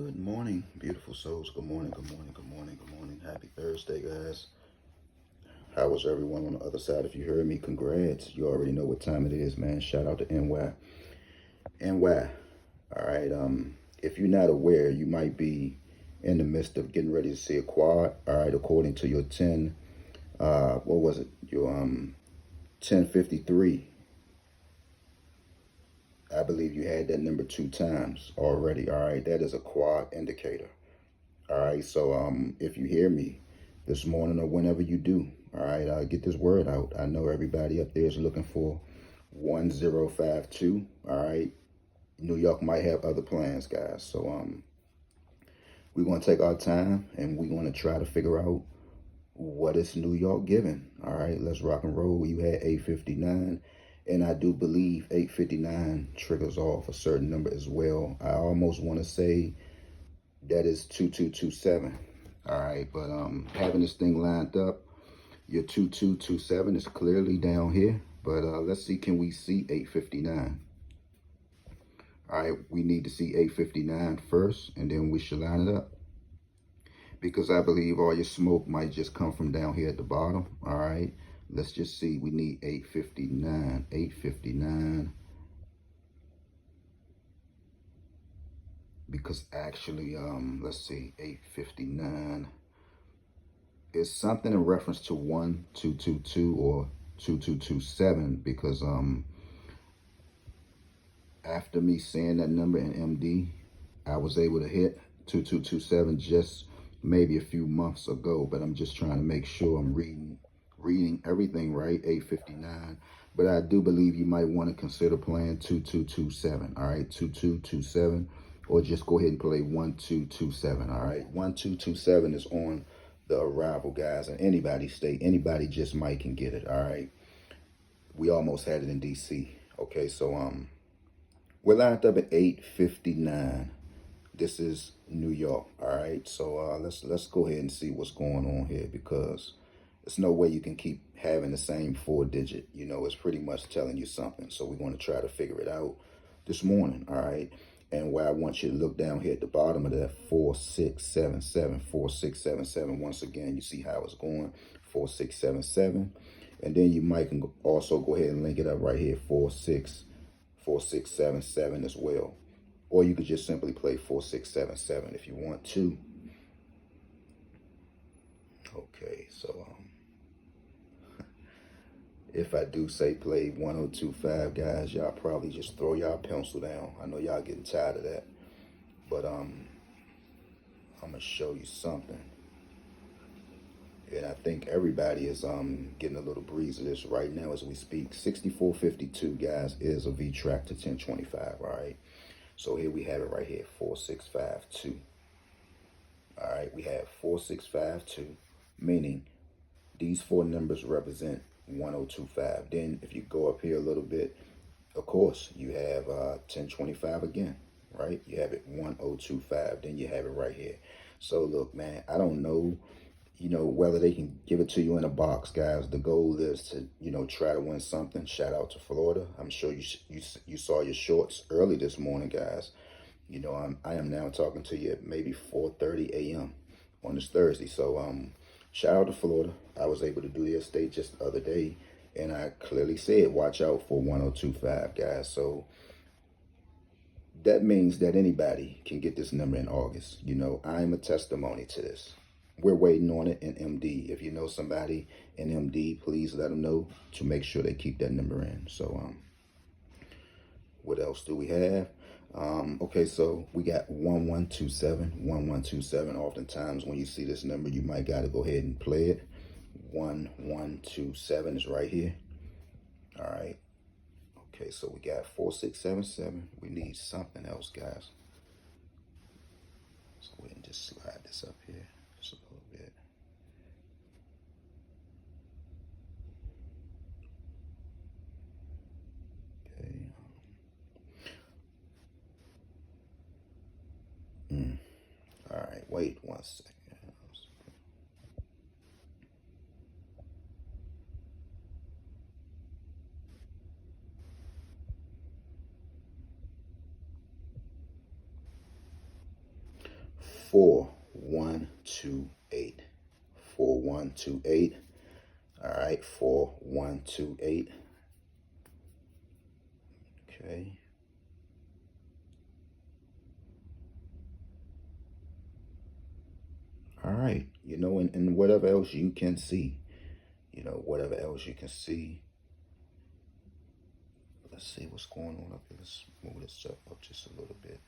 Good morning, beautiful souls. Good morning, good morning, good morning, good morning. Happy Thursday, guys. How was everyone on the other side? If you heard me, congrats. You already know what time it is, man. Shout out to NY. NY. All right. If you're not aware, you might be in the midst of getting ready to see a quad. All right, according to your 10, what was it? Your 1053. I believe you had that number 2 times already. All right, that is a quad indicator. All right, so if you hear me this morning or whenever you do, all right, get this word out. I know everybody up there is looking for 1052. All right, New York might have other plans, guys. So we're gonna take our time and we're gonna try to figure out what is New York giving. All right, let's rock and roll. You had 859, and I do believe 859 triggers off a certain number as well. I almost want to say that is 2227. All right, but having this thing lined up, your 2227 is clearly down here. But let's see, can we see 859? All right, we need to see 859 first, and then we should line it up. Because I believe all your smoke might just come from down here at the bottom. All right, let's just see. We need 859, 859. Because actually, let's see, 859. It's something in reference to 1222 or 2227 because after me saying that number in MD, I was able to hit 2227 just maybe a few months ago, but I'm just trying to make sure I'm reading everything right, 859. But I do believe you might want to consider playing 2227, all right, 2227, or just go ahead and play 1227, all right. 1227 is on the arrival, guys, and anybody just might can get it, all right. We almost had it in DC. Okay, so we're lined up at 859. This is New York, all right. So let's go ahead and see what's going on here, because there's no way you can keep having the same 4-digit. You know, it's pretty much telling you something. So we're going to try to figure it out this morning, all right. And where I want you to look down here at the bottom of that 4677, 4677. Once again, you see how it's going, 4677. And then you might can also go ahead and link it up right here, 4677 as well. Or you could just simply play 4677 if you want to. Okay, so if I do say play 1025, guys, y'all probably just throw y'all pencil down. I know y'all getting tired of that. But I'm gonna show you something. And I think everybody is getting a little breeze of this right now as we speak. 6452, guys, is a V track to 1025, all right? So here we have it right here, 4652. All right, we have 4652, meaning these 4 numbers represent 1025. Then if you go up here a little bit, of course, you have 1025 again, right? You have it 1025. Then you have it right here. So look, man, I don't know, whether they can give it to you in a box, guys. The goal is to, try to win something. Shout out to Florida. I'm sure you saw your shorts early this morning, guys. I am now talking to you at maybe 4:30 a.m. on this Thursday. So shout out to Florida. I was able to do their state just the other day, and I clearly said, watch out for 1025, guys. So that means that anybody can get this number in August. I'm a testimony to this. We're waiting on it in MD. If you know somebody in MD, please let them know to make sure they keep that number in. So what else do we have? Okay, so we got 1127, 1127. Oftentimes when you see this number, you might got to go ahead and play it. 1127 is right here. All right. Okay, so we got 4677. We need something else, guys. So go ahead and just slide this up here just a little bit. Okay. All right, wait 1 second. 4128. 4128. All right, 4128. Okay. All right, you know, and whatever else you can see, you know, whatever else you can see. Let's see what's going on up here. Let's move this stuff up just a little bit.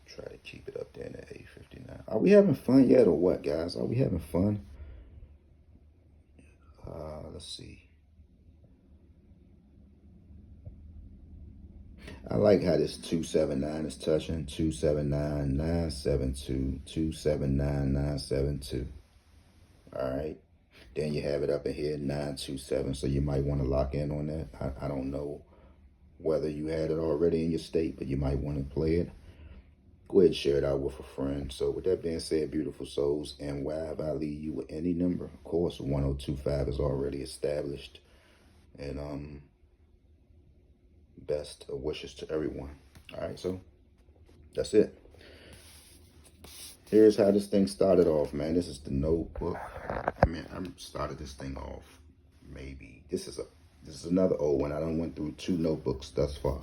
Try to keep it up there in the 859. Are we having fun yet or what, guys? Are we having fun? Let's see. I like how this 279 is touching. 279 972. 279 972. All right. Then you have it up in here 927. So you might want to lock in on that. I don't know whether you had it already in your state, but you might want to play it. Go ahead and share it out with a friend. So with that being said, beautiful souls, and why have I leave you with any number? Of course, 1025 is already established. And best of wishes to everyone. All right, so that's it. Here's how this thing started off, man. This is the notebook. I started this thing off. Maybe this is another old one. I done went through 2 notebooks thus far,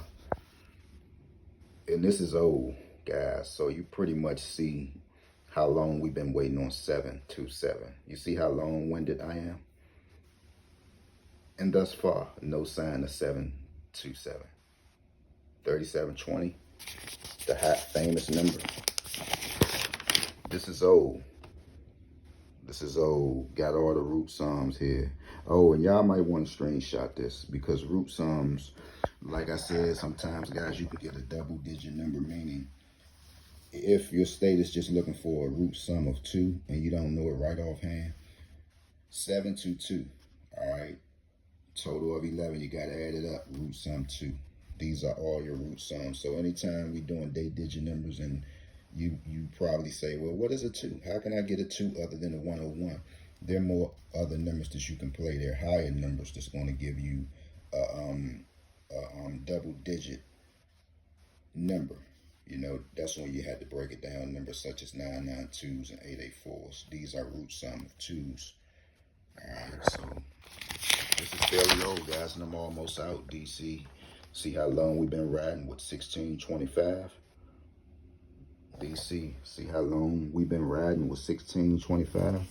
and this is old, guys. So you pretty much see how long we've been waiting on 727. You see how long-winded I am, and thus far, no sign of 727. 3720, the hot famous number. This is old. This is old. Got all the root sums here. Oh, and y'all might want to screenshot this, because root sums, like I said, sometimes, guys, you could get a double-digit number, meaning if your state is just looking for a root sum of 2 and you don't know it right offhand, 722, all right? Total of 11, you got to add it up, root sum 2. These are all your root sums. So anytime we're doing digit numbers and you probably say, well, what is a 2? How can I get a 2 other than a 101? There are more other numbers that you can play. There are higher numbers that's going to give you a double-digit number. You know, that's when you had to break it down. Numbers such as 992s and 884s. These are root sum of 2s. All right, so this is fairly old, guys, and I'm almost out, DC. See how long we've been riding with 1625? DC, see how long we've been riding with 1625?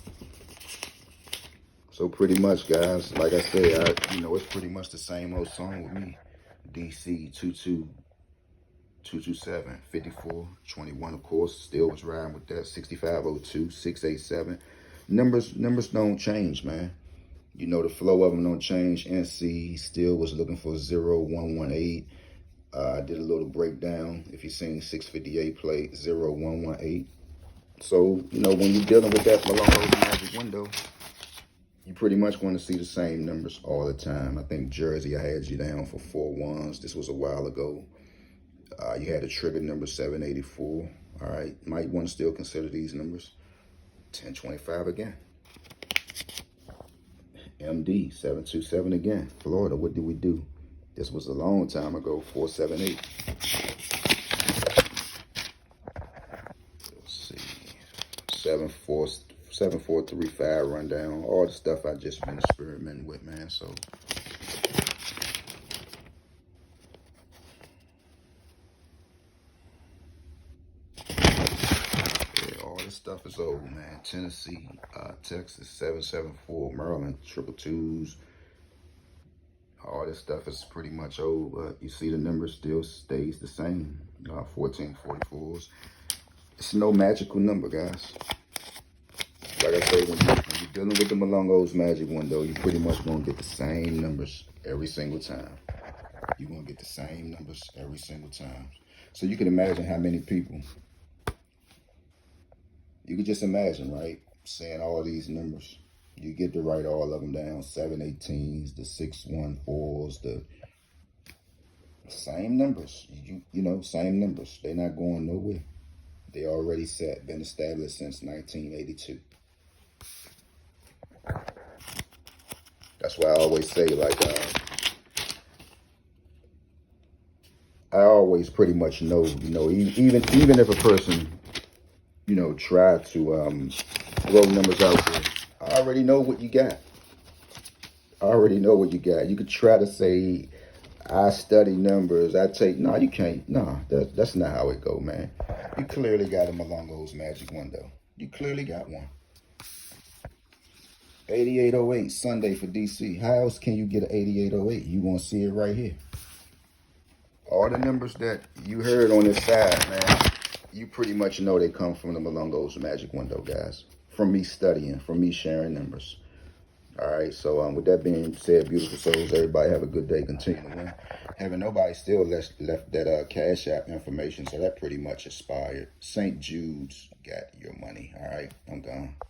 So pretty much, guys, like I said, you know, it's pretty much the same old song with me. DC 227, 54, 21, of course, still was riding with that. 6502, 687. Numbers don't change, man. You know, the flow of them don't change. NC still was looking for 0118. I did a little breakdown. If you've seen 658 play 0118. So, you know, when you're dealing with that Malongo's magic window, you pretty much want to see the same numbers all the time. I think Jersey, I had you down for 4 1s. This was a while ago. You had a trigger number 784. All right. Might want to still consider these numbers. 1025 again. MD 727 again. Florida, what did we do? This was a long time ago. 478. Let's see. 7435 rundown. All the stuff I just been experimenting with, man. So all this stuff is old, man. Tennessee, Texas 774, Maryland 222s. All this stuff is pretty much old, but you see the number still stays the same. 1444s. It's no magical number, guys. Like I say, when you're dealing with the Malongo's magic window, you pretty much gonna get the same numbers every single time. You're gonna get the same numbers every single time. So you can imagine how many people. You can just imagine, right? Saying all these numbers. You get to write all of them down. 718s, the 614s, the same numbers. You know, same numbers. They're not going nowhere. They already set, been established since 1982. That's why I always say, like, I always pretty much know, you know, even if a person you know, try to throw numbers out there. I already know what you got. I already know what you got. You could try to say, I study numbers. I take, no, you can't. No, that's not how it go, man. You clearly got a Malongo's magic window. You clearly got one. 8808 Sunday for DC. How else can you get an 8808? You gonna see it right here. All the numbers that you heard on this side, man, you pretty much know they come from the Malongo's magic window, guys. From me studying, from me sharing numbers. All right, so with that being said, beautiful souls, everybody have a good day. Continue to win. Having nobody still left that Cash App information, so that pretty much expired. St. Jude's got your money. All right, I'm gone.